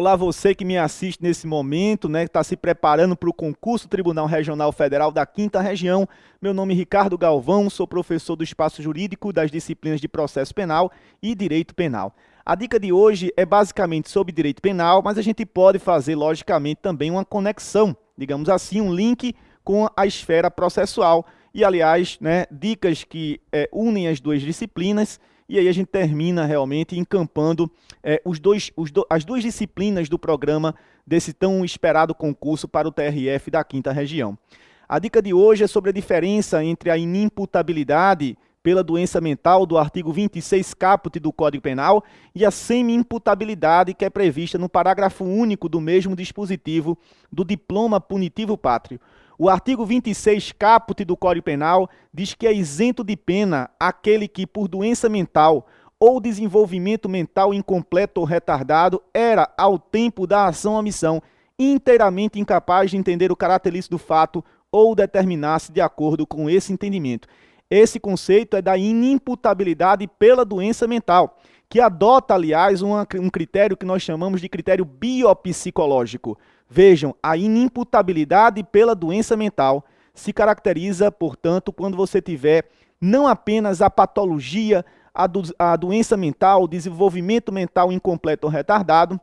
Olá, você que me assiste nesse momento, né, que está se preparando para o concurso Tribunal Regional Federal da 5ª Região. Meu nome é Ricardo Galvão, sou professor do Espaço Jurídico das disciplinas de Processo Penal e Direito Penal. A dica de hoje é basicamente sobre direito penal, mas a gente pode fazer, logicamente, também uma conexão, digamos assim, um link com a esfera processual. E, aliás, né, dicas que unem as duas disciplinas. E aí a gente termina realmente encampando as duas disciplinas do programa desse tão esperado concurso para o TRF da 5ª Região. A dica de hoje é sobre a diferença entre a inimputabilidade pela doença mental do artigo 26 caput do Código Penal e a semi-imputabilidade que é prevista no parágrafo único do mesmo dispositivo do diploma punitivo pátrio. O artigo 26 caput do Código Penal diz que é isento de pena aquele que, por doença mental ou desenvolvimento mental incompleto ou retardado, era, ao tempo da ação ou omissão, inteiramente incapaz de entender o caráter lícito do fato ou determinar-se de acordo com esse entendimento. Esse conceito é da inimputabilidade pela doença mental, que adota, aliás, um critério que nós chamamos de critério biopsicológico. Vejam, a inimputabilidade pela doença mental se caracteriza, portanto, quando você tiver não apenas a patologia, a doença mental, o desenvolvimento mental incompleto ou retardado,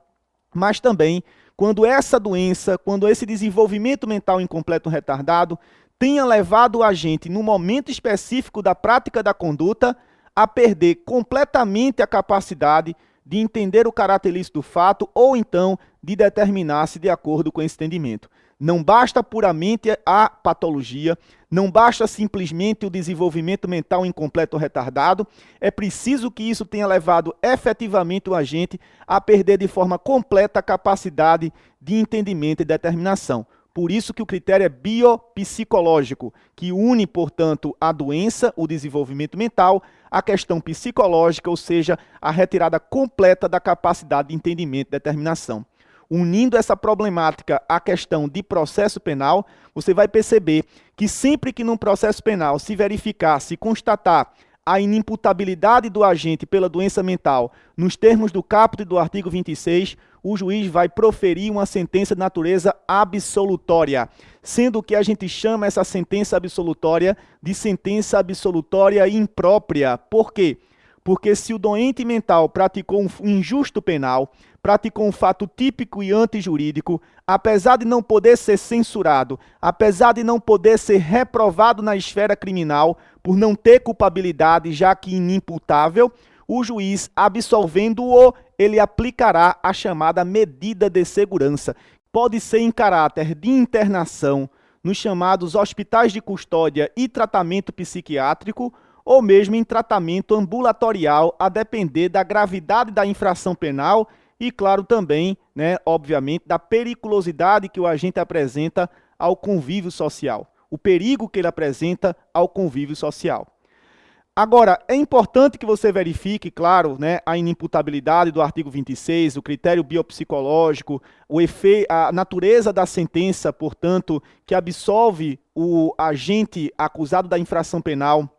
mas também quando essa doença, quando esse desenvolvimento mental incompleto ou retardado tenha levado a gente, no momento específico da prática da conduta, a perder completamente a capacidade de entender o caráter lícito do fato ou então de determinar-se de acordo com esse entendimento. Não basta puramente a patologia, não basta simplesmente o desenvolvimento mental incompleto ou retardado, é preciso que isso tenha levado efetivamente o agente a perder de forma completa a capacidade de entendimento e determinação. Por isso que o critério é biopsicológico, que une, portanto, a doença, o desenvolvimento mental, a questão psicológica, ou seja, a retirada completa da capacidade de entendimento e determinação. Unindo essa problemática à questão de processo penal, você vai perceber que sempre que num processo penal se verificar, se constatar a inimputabilidade do agente pela doença mental, nos termos do caput do artigo 26, o juiz vai proferir uma sentença de natureza absolutória, sendo que a gente chama essa sentença absolutória de sentença absolutória imprópria. Por quê? Porque se o doente mental praticou um injusto penal, praticou um fato típico e antijurídico, apesar de não poder ser censurado, apesar de não poder ser reprovado na esfera criminal por não ter culpabilidade, já que inimputável, o juiz, absolvendo-o, ele aplicará a chamada medida de segurança. Pode ser em caráter de internação nos chamados hospitais de custódia e tratamento psiquiátrico, ou mesmo em tratamento ambulatorial, a depender da gravidade da infração penal e, claro, também, né, obviamente, da periculosidade que o agente apresenta ao convívio social, o perigo que ele apresenta ao convívio social. Agora, é importante que você verifique, claro, né, a inimputabilidade do artigo 26, o critério biopsicológico, a natureza da sentença, portanto, que absolve o agente acusado da infração penal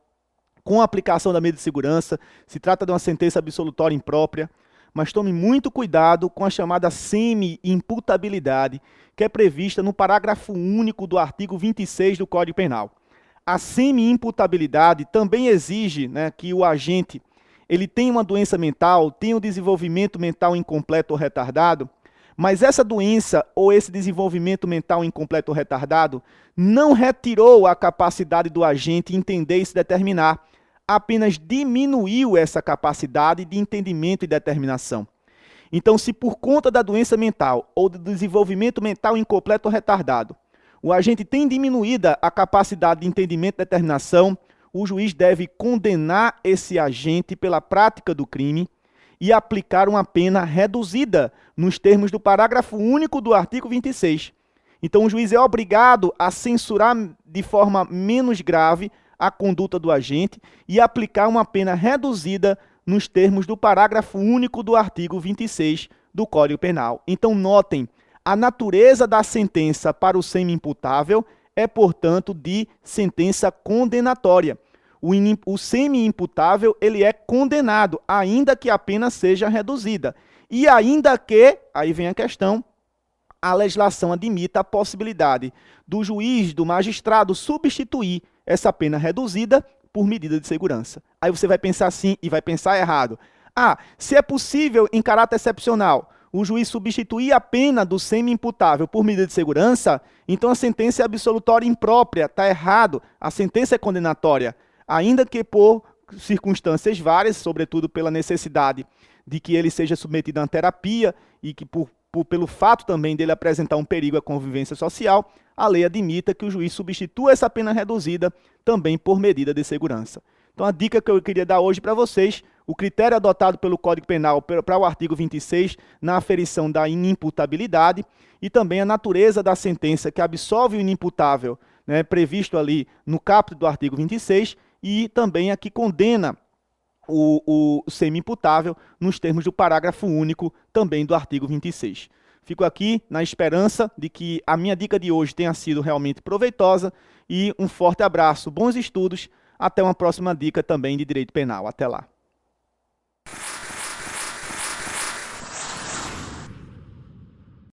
com a aplicação da medida de segurança. Se trata de uma sentença absolutória imprópria, mas tome muito cuidado com a chamada semi-imputabilidade, que é prevista no parágrafo único do artigo 26 do Código Penal. A semi-imputabilidade também exige, né, que o agente ele tenha uma doença mental, tenha um desenvolvimento mental incompleto ou retardado, mas essa doença ou esse desenvolvimento mental incompleto ou retardado não retirou a capacidade do agente entender e se determinar, apenas diminuiu essa capacidade de entendimento e determinação. Então, se por conta da doença mental ou do desenvolvimento mental incompleto ou retardado, o agente tem diminuída a capacidade de entendimento e determinação, o juiz deve condenar esse agente pela prática do crime e aplicar uma pena reduzida nos termos do parágrafo único do artigo 26. Então, o juiz é obrigado a censurar de forma menos grave a conduta do agente e aplicar uma pena reduzida nos termos do parágrafo único do artigo 26 do Código Penal. Então, notem, a natureza da sentença para o semi-imputável é, portanto, de sentença condenatória. O semi-imputável ele é condenado, ainda que a pena seja reduzida. E ainda que, aí vem a questão, a legislação admita a possibilidade do juiz, do magistrado, substituir essa pena reduzida por medida de segurança. Aí você vai pensar assim e vai pensar errado. Ah, se é possível, em caráter excepcional, o juiz substituir a pena do semi-imputável por medida de segurança, então a sentença é absolutória imprópria, está errado, a sentença é condenatória, ainda que por circunstâncias várias, sobretudo pela necessidade de que ele seja submetido a uma terapia e que pelo fato também dele apresentar um perigo à convivência social, a lei admita que o juiz substitua essa pena reduzida também por medida de segurança. Então a dica que eu queria dar hoje para vocês, o critério adotado pelo Código Penal para o artigo 26 na aferição da inimputabilidade e também a natureza da sentença que absolve o inimputável, né, previsto ali no caput do artigo 26 e também a que condena o semi-imputável nos termos do parágrafo único também do artigo 26. Fico aqui na esperança de que a minha dica de hoje tenha sido realmente proveitosa e um forte abraço, bons estudos, até uma próxima dica também de direito penal. Até lá.